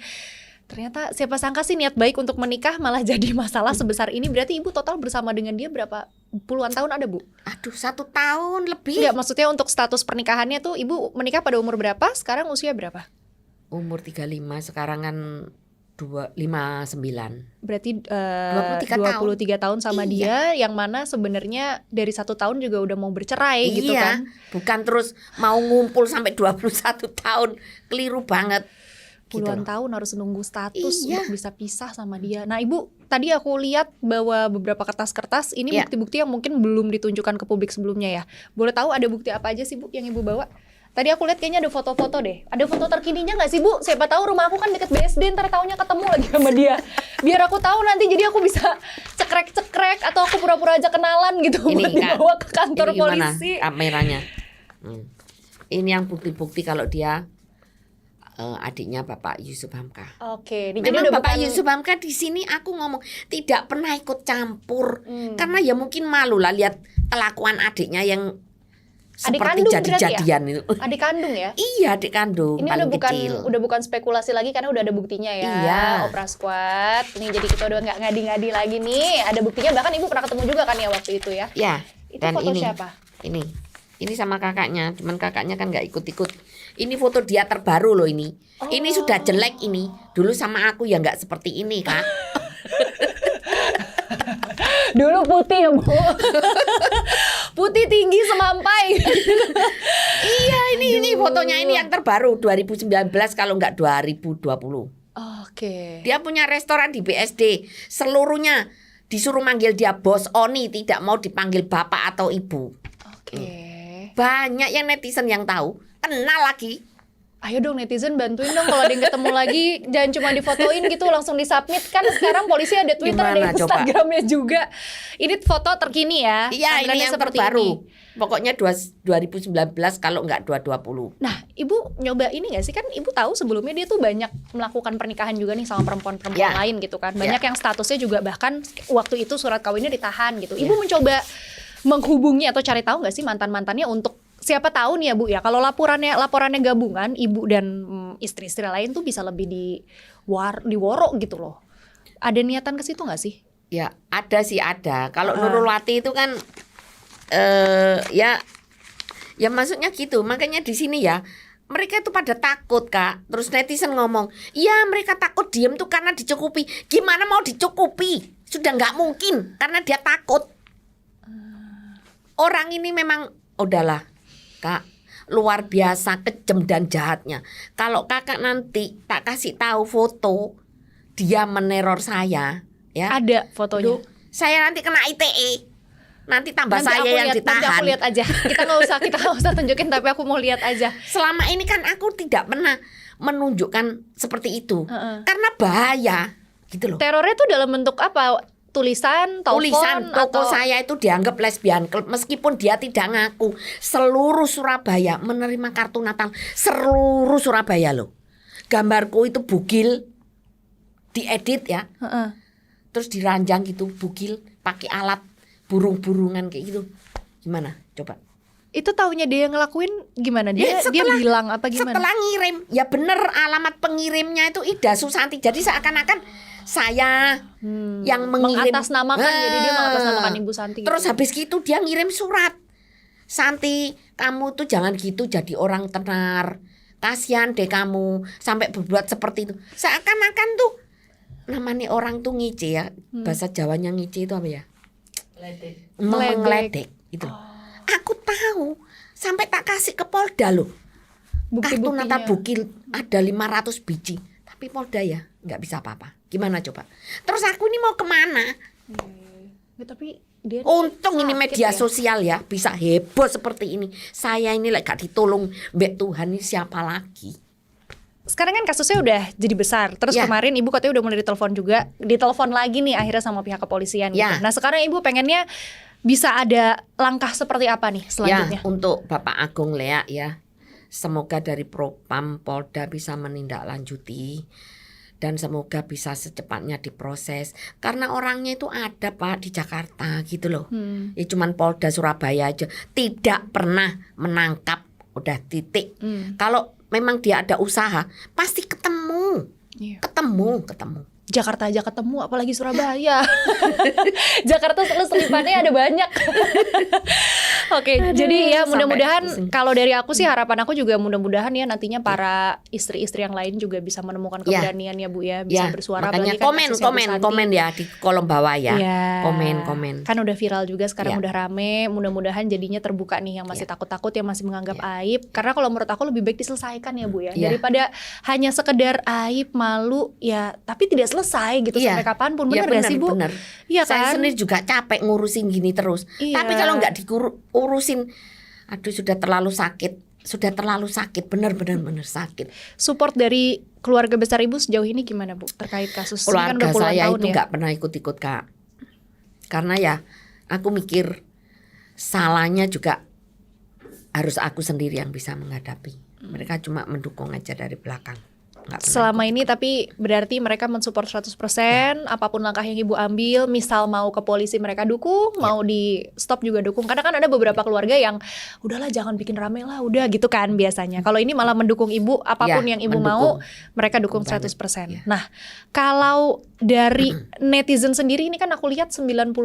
Ternyata siapa sangka sih niat baik untuk menikah malah jadi masalah sebesar ini. Berarti Ibu total bersama dengan dia berapa puluhan tahun ada Bu? Aduh 1 tahun lebih. Enggak, maksudnya untuk status pernikahannya tuh Ibu menikah pada umur berapa? Sekarang usia berapa? Umur 35 sekarang kan 59. Berarti 23 tahun sama dia, yang mana sebenarnya dari 1 tahun juga udah mau bercerai gitu Iya, kan. bukan terus mau ngumpul sampai 21 tahun. Keliru banget. Puluhan Gitu loh. tahun harus nunggu status Iya. untuk bisa pisah sama dia. Nah Ibu, tadi aku lihat bahwa beberapa kertas-kertas ini Iya. bukti-bukti yang mungkin belum ditunjukkan ke publik sebelumnya ya. Boleh tahu ada bukti apa aja sih Bu yang Ibu bawa? Tadi aku lihat kayaknya ada foto-foto deh. Ada foto terkininya nggak sih Bu? Siapa tahu rumah aku kan deket BSD, ntar taunya ketemu lagi sama dia. Biar aku tahu nanti, jadi aku bisa cekrek-cekrek atau aku pura-pura aja kenalan gitu buat Kak, dibawa ke kantor ini gimana polisi. kameranya? Ini yang bukti-bukti kalau dia adiknya Bapak Yusuf Hamka. Oke, jadi Memang udah Bapak bukan Yusuf Hamka di sini aku ngomong tidak pernah ikut campur Hmm. karena ya mungkin malu lah lihat kelakuan adiknya yang Adik seperti kandung berarti ya? jadi-jadian itu. adik kandung ya. Iya, adik kandung Ini paling udah kecil. bukan spekulasi lagi karena udah ada buktinya ya. Iya. Opera Squad. Nih jadi kita udah nggak ngadi-ngadi lagi nih. Ada buktinya, bahkan Ibu pernah ketemu juga kan ya waktu itu ya. Ya, Itu dan foto ini siapa? ini sama kakaknya, cuman kakaknya kan nggak ikut-ikut. Ini foto dia terbaru loh ini. Ini sudah jelek ini. Dulu sama aku ya nggak seperti ini, Kak. Dulu putih ya Bu. Putih tinggi semampai. Iya, ini fotonya ini yang terbaru 2019 kalau nggak 2020. Oke. Dia punya restoran di BSD. Seluruhnya disuruh manggil dia Bos Oni, tidak mau dipanggil bapak atau ibu. Oke. Banyak yang netizen yang tahu, kenal lagi. Ayo dong netizen bantuin dong kalau ada yang ketemu lagi, jangan cuma difotoin gitu langsung disubmit. Kan sekarang polisi ada Twitter, ada Gimana coba? Instagramnya juga. Ini foto terkini ya. Iya, ini Tampilannya yang seperti terbaru. ini. Pokoknya 2019 kalau nggak 2020. Nah, Ibu nyoba ini gak sih? Kan Ibu tahu sebelumnya dia tuh banyak melakukan pernikahan juga nih sama perempuan-perempuan Ya. lain gitu kan. Banyak yang statusnya juga bahkan waktu itu surat kawinnya ditahan gitu. Ya. Ibu mencoba menghubungi atau cari tahu gak sih mantan-mantannya untuk siapa tahu nih ya Bu ya, kalau laporannya gabungan ibu dan istri-istri lain tuh bisa lebih diworok gitu loh. Ada niatan ke situ gak sih? Ya, ada sih ada. Kalau Ah. Nurulwati itu kan ya maksudnya gitu. Makanya di sini ya mereka itu pada takut, Kak. Terus netizen ngomong, "Iya, mereka takut diem tuh karena dicukupi." Gimana mau dicukupi? Sudah nggak mungkin karena dia takut. Orang ini memang udahlah, Kak. Luar biasa kejam dan jahatnya. Kalau Kakak nanti tak kasih tahu foto dia meneror saya, ya. Ada fotonya. Duh, saya nanti kena ITE. Nanti tambah Nanti saya aku yang lihat, ditahan. Nanti aku lihat aja. Kita nggak usah tunjukin, tapi aku mau lihat aja. Selama ini kan aku tidak pernah menunjukkan seperti itu. Heeh. Karena bahaya, gitu loh. Terornya tuh dalam bentuk apa? Tulisan, telepon, Tulisan toko atau saya itu dianggap lesbian club meskipun dia tidak ngaku. Seluruh Surabaya menerima kartu Natal. Seluruh Surabaya loh. Gambarku itu bugil, diedit ya. Heeh. Terus diranjang gitu, bugil pakai alat burung-burungan kayak gitu. Gimana? Coba. Itu taunya dia yang ngelakuin gimana? Dia bilang apa gimana? Setelah ngirim, ya bener alamat pengirimnya itu Ida Susanti. Jadi seakan-akan saya yang mengirim. Mengatasnamakan, jadi dia mengatasnamakan Ibu Santi gitu. Terus habis gitu dia ngirim surat. Santi, kamu tuh jangan gitu jadi orang tenar. Kasihan deh kamu sampai berbuat seperti itu. Seakan-akan tuh namanya orang tuh ngice ya. Bahasa Jawanya ngice itu apa ya? Meledek itu. Aku tahu sampai tak kasih ke Polda loh. Kartu Natal bukil ada 500 biji. Tapi Polda ya nggak bisa apa-apa. Gimana coba? Terus aku ini mau kemana? tapi dia untung ini sakit media ya. sosial ya bisa heboh seperti ini. Saya ini lagi gak ditolong mbak Tuhan, ini siapa lagi? Sekarang kan kasusnya udah jadi besar. Terus Ya. kemarin ibu katanya udah mulai ditelepon juga, ditelepon lagi nih akhirnya sama pihak kepolisian gitu. Ya. Nah sekarang ibu pengennya bisa ada langkah seperti apa nih selanjutnya? Ya, untuk Bapak Agung Lea ya, semoga dari Propam Polda bisa menindaklanjuti dan semoga bisa secepatnya diproses karena orangnya itu ada Pak di Jakarta gitu loh. Ya cuman Polda Surabaya aja tidak pernah menangkap, udah titik. Kalau memang dia ada usaha pasti ketemu. Iya. Ketemu. Jakarta aja ketemu, apalagi Surabaya. Jakarta selipannya ada banyak. Oke, jadi ya sampai mudah-mudahan pusing. kalau dari aku sih harapan aku juga mudah-mudahan ya nantinya para istri-istri yang lain juga bisa menemukan Ya. keberanian ya Bu ya, bisa Ya, bersuara. makanya apalagi kan kasusnya Bu Santi. komen ya di kolom bawah ya. Iya. Komen. Kan udah viral juga sekarang, Ya. udah rame. Mudah-mudahan jadinya terbuka nih yang masih Ya. takut-takut, yang masih menganggap aib. Karena kalau menurut aku lebih baik diselesaikan ya Bu ya, Ya. daripada hanya sekedar aib, malu ya, tapi tidak selesai gitu Iya. sampai kapanpun. Ya, Bener gak sih Bu? bener. Iya Saya kan? sendiri juga capek ngurusin gini terus. Iya. Tapi kalau nggak diurusin, aduh sudah terlalu sakit, benar-benar sakit. Support dari keluarga besar Ibu sejauh ini gimana Bu terkait kasus ini kan Keluarga udah puluhan saya tahun itu ya? nggak pernah ikut-ikut Kak, karena ya aku mikir salahnya juga harus aku sendiri yang bisa menghadapi. Mereka cuma mendukung aja dari belakang. Nggak pernah Selama ini tapi berarti mereka mensupport 100%, apapun langkah yang Ibu ambil, misal mau ke polisi mereka dukung, mau di stop juga dukung. Karena kan ada beberapa keluarga yang udahlah jangan bikin rame lah, udah gitu kan biasanya. Kalau ini malah mendukung Ibu, apapun Ya, yang Ibu mendukung. mau, mereka dukung Banget. 100%. Ya. Nah, kalau dari netizen sendiri ini kan aku lihat 90%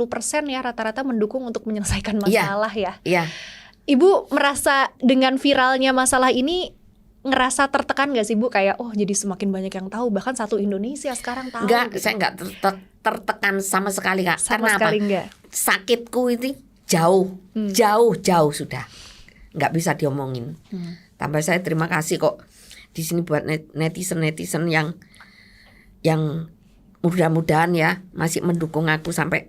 ya rata-rata mendukung untuk menyelesaikan masalah ya. Iya. Ibu merasa dengan viralnya masalah ini ngerasa tertekan gak sih Bu? Kayak jadi semakin banyak yang tahu, bahkan satu Indonesia sekarang tahu. Enggak, gitu. saya enggak tertekan sama sekali Kak. Sama Karena sekali apa? enggak. Sakitku ini jauh sudah. Enggak bisa diomongin. Tambah saya terima kasih kok di sini buat netizen yang mudah-mudahan ya masih mendukung aku sampai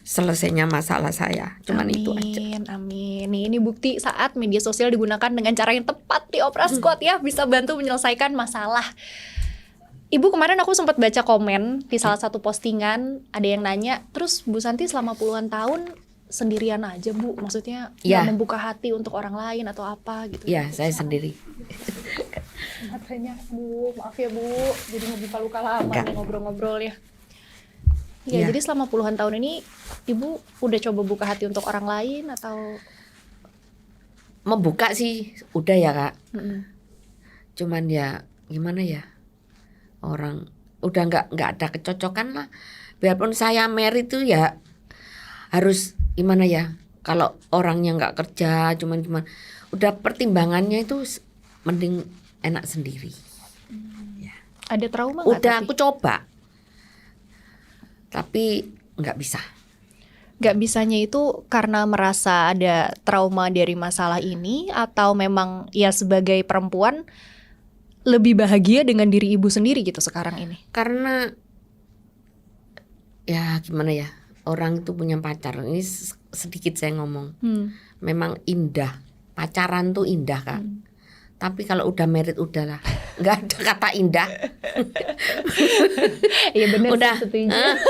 selesainya masalah saya. Cuman itu aja. Amin. Nih, ini bukti saat media sosial digunakan dengan cara yang tepat di Opera Squad ya, bisa bantu menyelesaikan masalah. Ibu, kemarin aku sempat baca komen di salah satu postingan, ada yang nanya, terus Bu Santi selama puluhan tahun sendirian aja Bu? Maksudnya Ya. nggak membuka hati untuk orang lain atau apa gitu? Ya, saya sendiri. Matanya, Bu, maaf ya Bu, jadi ngebuka luka lama Enggak. nih ngobrol-ngobrol ya. Ya, Iya. jadi selama puluhan tahun ini Ibu udah coba buka hati untuk orang lain atau? Membuka sih udah ya Kak. Mm-mm. Cuman ya gimana ya, orang udah nggak ada kecocokan lah. Biarpun saya married tuh ya harus gimana ya, kalau orangnya nggak kerja cuman udah pertimbangannya itu mending enak sendiri. Ada trauma nggak? Udah tapi? aku coba tapi nggak bisa. Gak bisanya itu karena merasa ada trauma dari masalah ini, atau memang ya sebagai perempuan lebih bahagia dengan diri Ibu sendiri gitu sekarang ini? Karena ya gimana ya, orang itu punya pacar, ini sedikit saya ngomong, memang indah, pacaran tuh indah Kak. Tapi kalau udah married udahlah, nggak ada kata indah. Iya benar, Udah, setuju.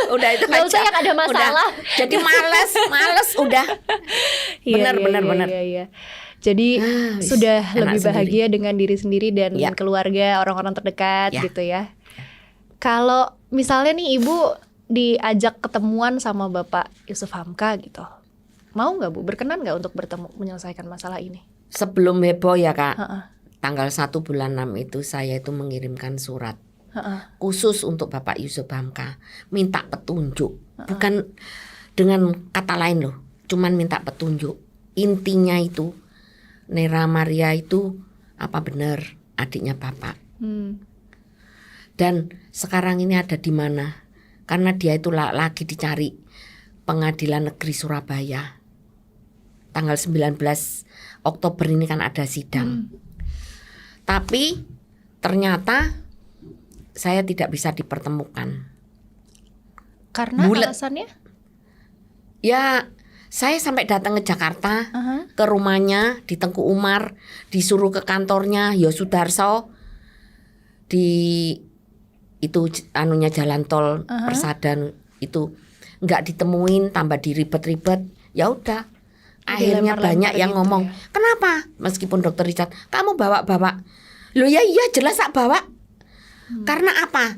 udah itu Nggak usah aja. yang ada masalah. Udah. Jadi males udah. Benar. Iya. Jadi Wis, sudah enak lebih sendiri. bahagia dengan diri sendiri dan Ya. keluarga, orang-orang terdekat Ya. gitu ya. Kalau misalnya nih Ibu diajak ketemuan sama Bapak Yusuf Hamka gitu, mau nggak Bu, berkenan nggak untuk bertemu menyelesaikan masalah ini? Sebelum heboh ya Kak, Heeh. tanggal 1 bulan 6 itu saya itu mengirimkan surat Heeh. khusus untuk Bapak Yusuf Hamka, minta petunjuk. Bukan dengan kata lain loh, cuman minta petunjuk. Intinya itu Nera Maria itu apa benar adiknya Bapak? Dan sekarang ini ada di mana? Karena dia itu lagi dicari Pengadilan Negeri Surabaya. Tanggal 19 Oktober ini kan ada sidang. Tapi ternyata saya tidak bisa dipertemukan. Karena Bulet. alasannya? Ya, saya sampai datang ke Jakarta, ke rumahnya di Tengku Umar, disuruh ke kantornya Yosudarso di itu anunya jalan tol Persada itu, nggak ditemuin, tambah diribet-ribet. Ya udah, akhirnya banyak yang gitu ngomong, ya. kenapa? Meskipun dokter Richard, kamu bawa-bawa. Loh ya iya jelas tak bawa. Karena apa?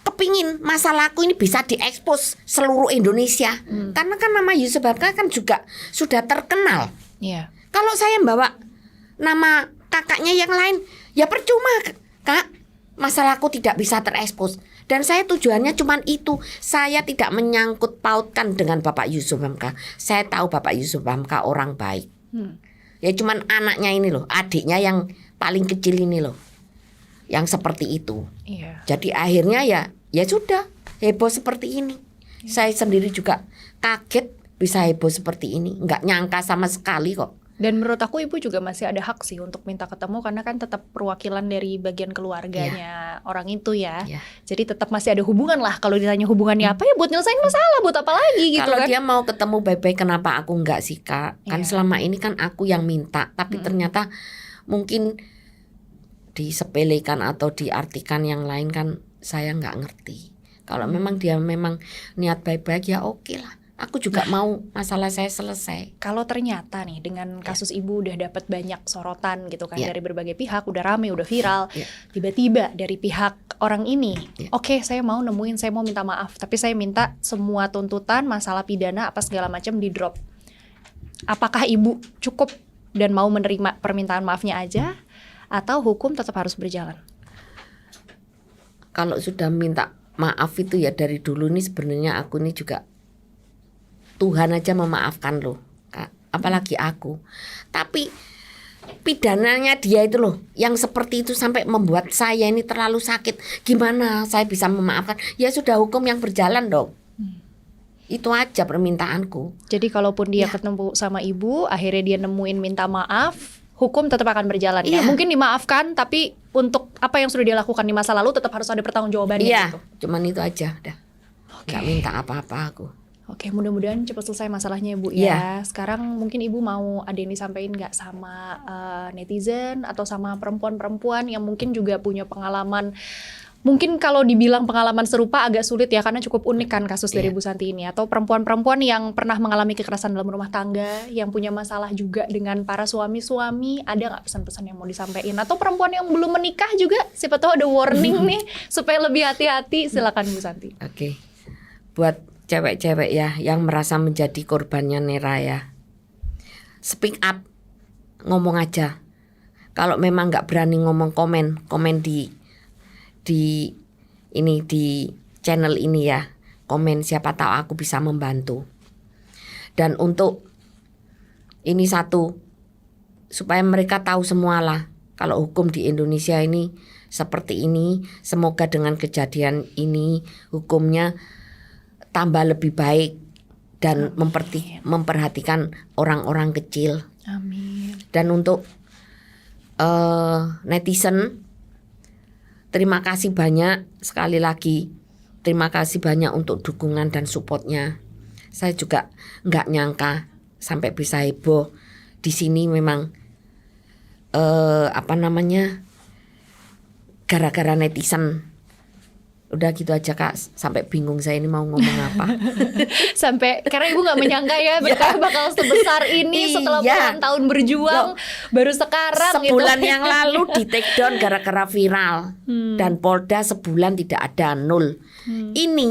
Kepingin masalahku ini bisa diekspos seluruh Indonesia. Karena kan nama Yusuf Hamka kan juga sudah terkenal. Iya. Kalau saya bawa nama kakaknya yang lain, ya percuma, Kak. Masalahku tidak bisa terekspos. Dan saya tujuannya cuma itu. Saya tidak menyangkut pautkan dengan Bapak Yusuf Hamka. Saya tahu Bapak Yusuf Hamka orang baik. Ya cuman anaknya ini loh, adiknya yang paling kecil ini loh, yang seperti itu. Iya. Jadi akhirnya ya sudah heboh seperti ini. Saya sendiri juga kaget bisa heboh seperti ini. Nggak nyangka sama sekali kok. Dan menurut aku ibu juga masih ada hak sih untuk minta ketemu, karena kan tetap perwakilan dari bagian keluarganya orang itu ya. Jadi tetap masih ada hubungan lah. Kalau ditanya hubungannya apa, ya buat nyelesain masalah, buat apa lagi gitu Kalau kan. dia mau ketemu baik-baik, kenapa aku nggak sih, Kak? Kan selama ini kan aku yang minta, tapi ternyata mungkin disepelekan atau diartikan yang lain kan saya nggak ngerti. Kalau memang dia memang niat baik-baik ya oke lah. Aku juga mau masalah saya selesai. Kalau ternyata nih dengan kasus ibu udah dapat banyak sorotan gitu kan dari berbagai pihak, udah rame, udah viral, tiba-tiba dari pihak orang ini, oke, saya mau nemuin, saya mau minta maaf, tapi saya minta semua tuntutan masalah pidana apa segala macam di drop. Apakah ibu cukup dan mau menerima permintaan maafnya aja, atau hukum tetap harus berjalan? Kalau sudah minta maaf itu ya dari dulu nih sebenarnya aku nih juga Tuhan aja memaafkan loh, Kak. Apalagi aku. Tapi pidananya dia itu loh yang seperti itu sampai membuat saya ini terlalu sakit. Gimana saya bisa memaafkan? Ya sudah hukum yang berjalan dong. Itu aja permintaanku. Jadi kalaupun dia ketemu sama ibu, akhirnya dia nemuin minta maaf, hukum tetap akan berjalan ya. Mungkin dimaafkan, tapi untuk apa yang sudah dia lakukan di masa lalu tetap harus ada pertanggungjawabannya gitu. Cuman itu aja udah. Gak minta apa-apa aku. Oke, mudah-mudahan cepat selesai masalahnya ya Bu ya. Sekarang mungkin Ibu mau ada yang disampaikan nggak sama netizen atau sama perempuan-perempuan yang mungkin juga punya pengalaman. Mungkin kalau dibilang pengalaman serupa agak sulit ya, karena cukup unik kan kasus dari Bu Santi ini. Atau perempuan-perempuan yang pernah mengalami kekerasan dalam rumah tangga, yang punya masalah juga dengan para suami-suami. Ada nggak pesan-pesan yang mau disampaikan? Atau perempuan yang belum menikah juga, siapa tahu ada warning nih supaya lebih hati-hati. Silakan Bu Santi. Oke. Buat cewek-cewek ya yang merasa menjadi korbannya Nera ya, speak up, ngomong aja. Kalau memang nggak berani ngomong, komen di ini di channel ini ya, komen, siapa tahu aku bisa membantu. Dan untuk ini satu, supaya mereka tahu semualah kalau hukum di Indonesia ini seperti ini. Semoga dengan kejadian ini hukumnya tambah lebih baik dan memperhatikan orang-orang kecil. Amin. Dan untuk netizen, terima kasih banyak sekali lagi. Terima kasih banyak untuk dukungan dan supportnya. Saya juga nggak nyangka sampai bisa heboh di sini. Memang gara-gara netizen. Udah gitu aja Kak, sampai bingung saya ini mau ngomong apa. Sampai karena Ibu nggak menyangka ya berkah bakal sebesar ini setelah puluhan tahun berjuang. Baru sekarang sebulan yang lalu di take down gara-gara viral. Dan Polda sebulan tidak ada, 0. Ini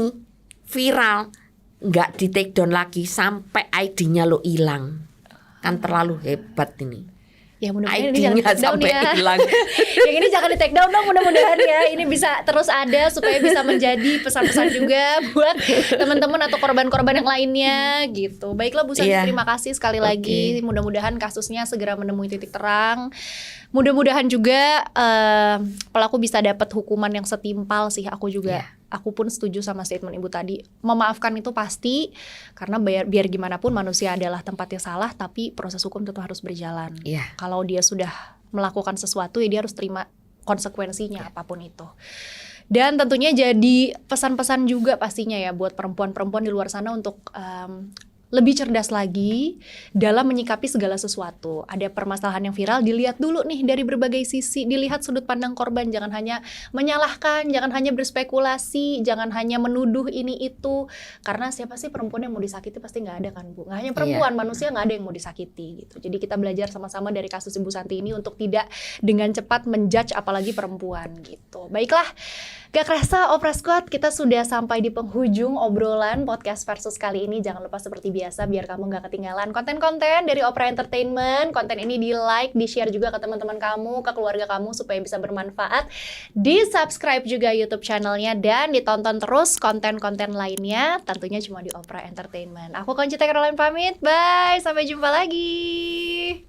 viral nggak di take down lagi sampai ID-nya lo hilang. Kan terlalu hebat ini. Ya mudah-mudahan ini jangan di take down ya. Yang ini jangan di take down dong, mudah-mudahan ya. Ini bisa terus ada supaya bisa menjadi pesan-pesan juga buat teman-teman atau korban-korban yang lainnya gitu. Baiklah Bu Santi, terima kasih sekali lagi. Mudah-mudahan kasusnya segera menemui titik terang. Mudah-mudahan juga pelaku bisa dapat hukuman yang setimpal sih. Aku pun setuju sama statement Ibu tadi. Memaafkan itu pasti, karena biar gimana pun manusia adalah tempatnya salah, tapi proses hukum tentu harus berjalan. Kalau dia sudah melakukan sesuatu ya dia harus terima konsekuensinya apapun itu. Dan tentunya jadi pesan-pesan juga pastinya ya buat perempuan-perempuan di luar sana untuk lebih cerdas lagi dalam menyikapi segala sesuatu. Ada permasalahan yang viral, dilihat dulu nih dari berbagai sisi, dilihat sudut pandang korban, jangan hanya menyalahkan, jangan hanya berspekulasi, jangan hanya menuduh ini itu. Karena siapa sih perempuan yang mau disakiti, pasti nggak ada kan Bu. Nggak hanya perempuan, manusia nggak ada yang mau disakiti gitu. Jadi kita belajar sama-sama dari kasus Ibu Santi ini untuk tidak dengan cepat menjudge apalagi perempuan gitu. Baiklah, gak kerasa Opera Squad, kita sudah sampai di penghujung obrolan podcast versus kali ini. Jangan lupa seperti biasa, biar kamu gak ketinggalan konten-konten dari Opera Entertainment. Konten ini di like, di share juga ke teman-teman kamu, ke keluarga kamu supaya bisa bermanfaat. Di subscribe juga YouTube channelnya dan ditonton terus konten-konten lainnya, tentunya cuma di Opera Entertainment. Aku Conchita Caroline pamit, bye, sampai jumpa lagi.